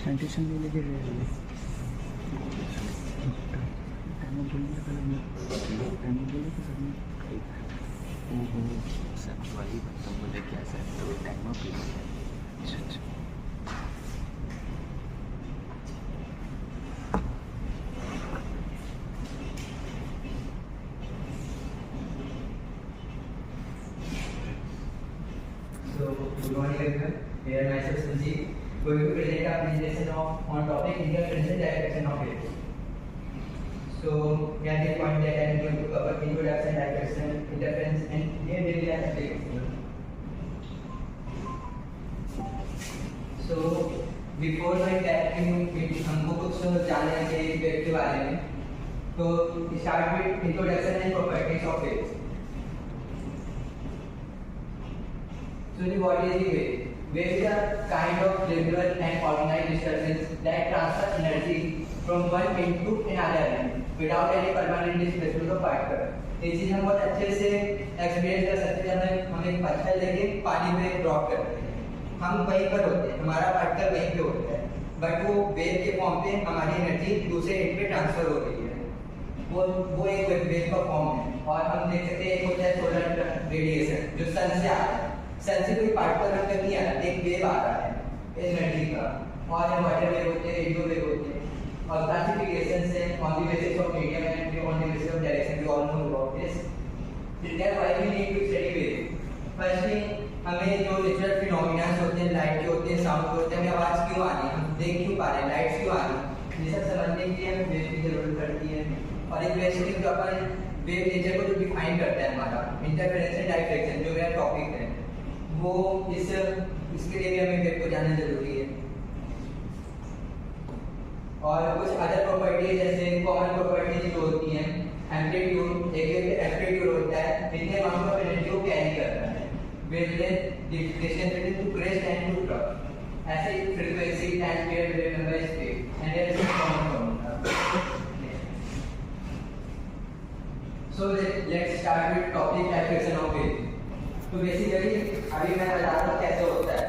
Condition भी लेके गए थे टाइम बोलने का टाइम बोले तो सर सर वही बता मुझे क्या सर तो टाइम अप अच्छा So, good morning everyone. Here myself Sanjeev, going to present our presentation on topic interference and diffraction of waves. So, here the point that I am going to cover introduction, diffraction, interference and their daily life application. So, before my directing हमको कुछ जानना चाहिए wave के बारे में. तो start with introduction and properties of waves. So what is the wave? Wave is a kind of regular and organized disturbance that transfers energy from one end to another end without any permanent displacement of particle. ये चीज हम बहुत अच्छे से experience कर सकते हैं जब हम एक पार्टिकल लेके पानी में ड्रॉप करते हैं. हम वहीं पर होते हैं, हमारा पार्टिकल वहीं पे होता है, बट वो वेव के फॉर्म पे हमारी एनर्जी दूसरे एंड पे ट्रांसफर हो रही है. वो एक वेव का फॉर्म है. और हम देख सकते हैं एक होता है सोलर रेडिएशन जो सन से आता है. सन से कोई पार्टिकल रखकर नहीं आ रहा, एक वेव आ रहा है एनर्जी का. और वाटर वेव होते हैं, रेडियो वेव होते हैं. और क्लासिफिकेशंस हैं on the basis of medium and on the basis of direction. We all know about this. That why we need to study wave. Firstly हमें जो नेचुरल फिनोमेना होते हैं, लाइट के होते हैं, साउंड के होते हैं, हमें आवाज क्यों आ रही है, हम देख क्यों पा रहे हैं, लाइट्स क्यों आ रही है, ये सब समझने के लिए हमें वेव की जरूरत पड़ती है. और एक बेसिक जो अपन वेव नेचर को जो डिफाइन करता है हमारा इंटरफेरेंस एंड डायफ्रैक्शन जो मेरा टॉपिक है, वो इसके लिए भी हमें वेव को जानना जरूरी है. और कुछ अदर प्रॉपर्टीज जैसे कॉमन प्रॉपर्टीज जो होती हैं, एम्पलीट्यूड, एक एम्पलीट्यूड होता है जितने अमाउंट ऑफ एनर्जी को कैरी करता है. Wavelength, distance between two crest and two trough. ऐसे frequency, time period, wave number, speed and there is a common formula. So let's start with topic diffraction of wave. तो basically अभी मैं बता रहा हूँ कैसे होता है.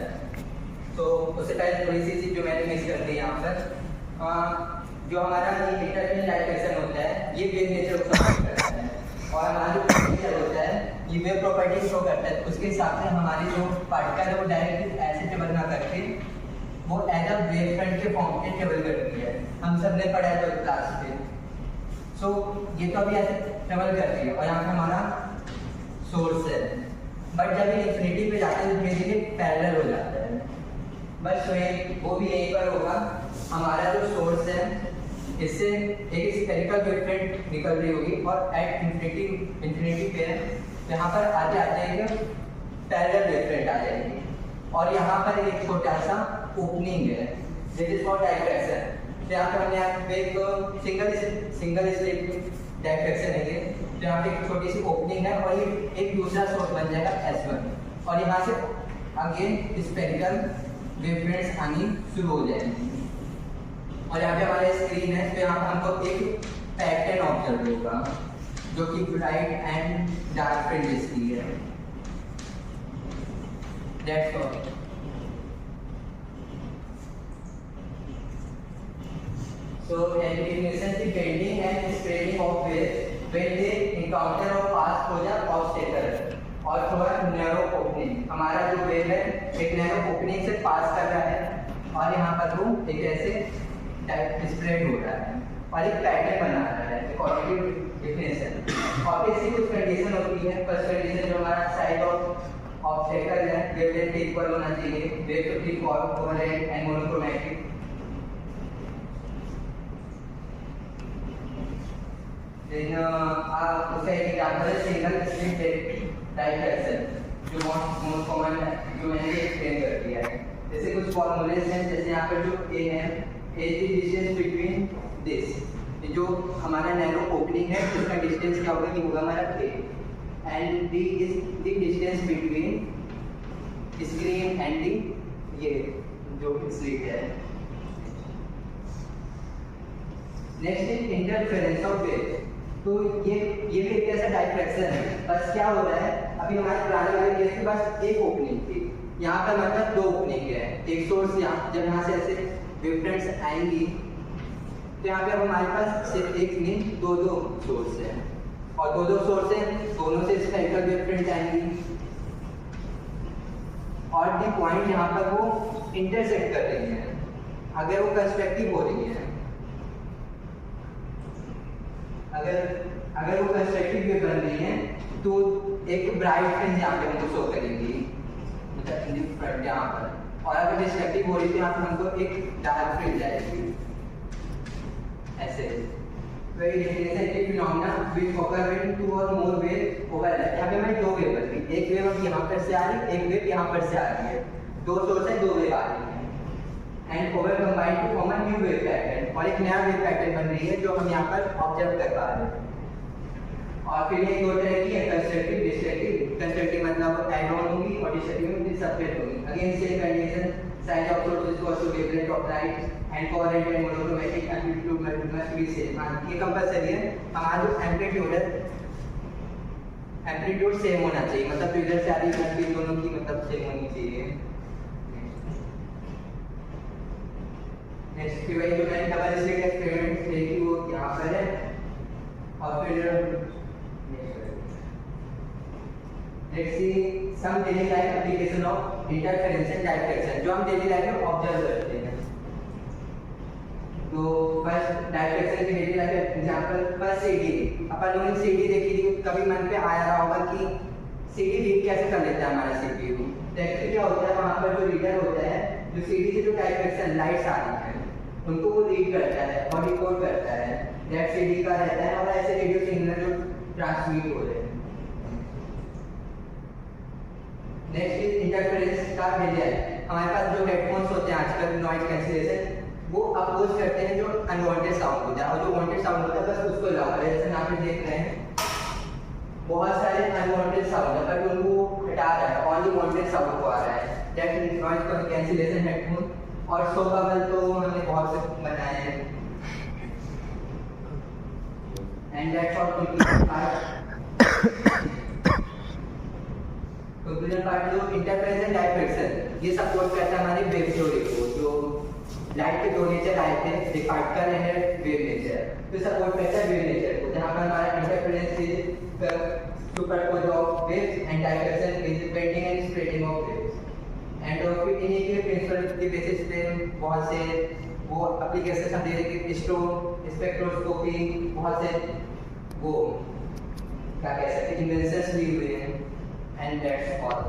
तो उससे पहले थोड़ी सी चीज जो मैंने मिस कर दी यहाँ पर, जो हमारा ये इंटरफेरेंस डायफ्रैक्शन होता है ये वेव नेचर को शो करता है. और हमारा जो नेचर होता है ये वेव प्रॉपर्टी शो करता है. उसके हिसाब से हमारी जो पार्टिकल है वो डायरेक्टली ऐसे ट्रेवल ना करके वो एज अ वेव फ्रंट के फॉर्म पे ट्रेवल करती है. हम सब ने पढ़ा है तो क्लास पे. सो ये तो अभी ऐसे ट्रेवल करती है और यहाँ पे हमारा सोर्स है. बट जब ये इंफिनिटी पे जाते हैं तो धीरे धीरे पैरेलल हो जाता है. बस वो भी यहीं पर होगा. हमारा जो सोर्स है इससे एक स्फेरिकल वेव फ्रंट निकल रही होगी और एट इंफिनिटी पे यहाँ पर आते आते एक पैरेलल वेव फ्रंट आ जाएगी. और यहाँ पर एक छोटा सा ओपनिंग है, दिस इज फॉर डायफ्रैक्शन. तो यहाँ पर हमने एक सिंगल स्लिट डायफ्रैक्शन है ये. तो यहाँ पे एक छोटी सी ओपनिंग है और ये एक दूसरा सोर्स बन जाएगा S1 और यहाँ से अगेन स्फेरिकल वेव फ्रंट्स आनी शुरू हो जाएंगी. और यहाँ पे हमारे स्क्रीन है. तो यहाँ पर हमको एक पैटर्न ऑब्जर्व होगा जो कि ब्राइट एंड डार्क फ्रिंजेस की है. That's all. So elimination the bending and spreading of waves when they encounter or pass through the obstacle. और थोड़ा नैरो ओपनिंग, हमारा जो वेव है एक नैरो ओपनिंग से पास कर रहा है और यहाँ पर वो एक ऐसे टाइप स्प्रेड हो रहा है और एक पैटर्न बना रहा है क्वालिटेटिव डिफरेंस. और ऐसी कुछ कंडीशन होती है. फर्स्ट कंडीशन जो हमारा साइज ऑफ ऑब्स्टेकल है वेवलेंथ इक्वल होना चाहिए. Wave to be coherent and monochromatic. Then उसका एक एग्जांपल है सिंगल स्लिट डायफ्रैक्शन जो मोस्ट कॉमन है जो मैंने एक्सप्लेन कर दिया है. जैसे कुछ फॉर्मूलेज हैं, जैसे यहाँ पर जो A है, A is distance between this, जो हमारा नैरो ओपनिंग है उसका डिस्टेंस क्या होगा, ये होगा हमारा A. And D is the distance between screen and the ये जो स्लिट है. Next is interference of wave. तो ये भी एक ऐसा डायफ्रैक्शन है. बस क्या हो रहा है, अभी हमारे पुराने वाले केस के पास एक ओपनिंग थी, यहाँ पर मतलब दो ओपनिंग है. एक सोर्स यहाँ जब यहाँ से ऐसे वेवफ्रंट्स आएंगी तो यहाँ पे अब हमारे पास सिर्फ एक नहीं दो सोर्स है, और दो सोर्स है, दोनों से स्फेरिकल वेवफ्रंट्स आएंगी और दी पॉइंट यहाँ पर वो इंटरसेक्ट कर रही है। अगर वो कंस्ट्रक्टिव हो रही है, अगर वो कंस्ट्रक्टिव वेव बन रही है तो एक ब्राइट फ्रिंज यहाँ पे हमको शो करेगी, मतलब इन फ्रंट यहाँ पर, और अगर डिस्ट्रक्टिव हो रही है तो यहाँ पर हमको एक डार्क फ्रिंज आएगी ऐसे। Very interesting phenomena which occur when two or more waves overlap। यहाँ पे हमारी दो वेव बन रही, एक वेव अब यहाँ पर से आ रही, एक वेव यहाँ पर से आ रही है, दो सोर्स है, दो वेव आ रही है and over combine to form a new wave pattern, और एक नया वेव पैटर्न बन रही है जो हम यहाँ पर ऑब्जर्व कर पा रहे हैं। और फिर ये दो तरह की है, कंस्ट्रक्टिव डिस्ट्रक्टिव। कंस्ट्रक्टिव मतलब एड ऑन होगी और डिस्ट्रक्टिव में सबट्रैक्ट होगी। Again same condition, size of source is equal to wavelength of light and coherent and monochromatic amplitude must be same. ये कंपलसरी है, हमारा जो एम्पलीट्यूड है, एम्पलीट्यूड सेम होना चाहिए, मतलब जो इधर से आ रही है भी दोनों की मतलब सेम होनी चाहिए। नेक्स्ट फिर वही जो मैंने डबल स्लिट एक्सपेरिमेंट देखी वो यहाँ पर है, और फिर let's see some daily life application of interference and diffraction जो हम डेली लाइफ में ऑब्जर्व करते हैं। तो फर्स्ट डायफ्रैक्शन की daily life example, first CD, अपन लोगों ने सीडी देखी थी, कभी मन पे आया रहा होगा कि सीडी रीड कैसे कर लेता है हमारा सीपीयू। तो एक्चुअली क्या होता है, वहाँ पर जो रीडर होता है, जो सीडी से जो डायफ्रैक्शन लाइट्स आ रही हैं उनको वो रीड करता है और रिकॉर्ड करता है, दैट सीडी का रहता है, और ऐसे रेडियो सिग्नल जो ट्रांसमिट हो रहे हैं। नेक्स्ट इज इंटरफेरेंस का डेली। हमारे पास जो हेडफोन्स होते हैं आजकल नॉइज कैंसिलेशन, वो अपोज करते हैं जो अनवांटेड साउंड होता है, और जो वांटेड साउंड होता है बस उसको अलाउ करें। जैसे आप देख रहे हैं बहुत सारे अनवांटेड साउंड है पर उनको हटा रहा है, ओनली वांटेड साउंड को आ रहा है, that is noise cancellation headphone. और शो बबल तो हमने बहुत से बनाए हैं। And that's all conclusion part जो इंटरफेरेंस एंड डायफ्रैक्शन ये सपोर्ट करता है हमारी वेव थ्योरी को। जो लाइट के दो नेचर आए थे, डिपार्टिकल एंड वेव नेचर, तो सपोर्ट करता है वेव नेचर को, जहां पर हमारा interference is superpose of waves and diffraction is bending and spreading of waves. And फिर इन्हीं के प्रिंसिपल के बेसिस पे बहुत से वो एप्लीकेशन हम दे रहे हैं, स्पेक्ट्रोस्कोपी, बहुत से वो क्या कह सकते हैं इन्वेंशंस भी हुए हैं। And that's all.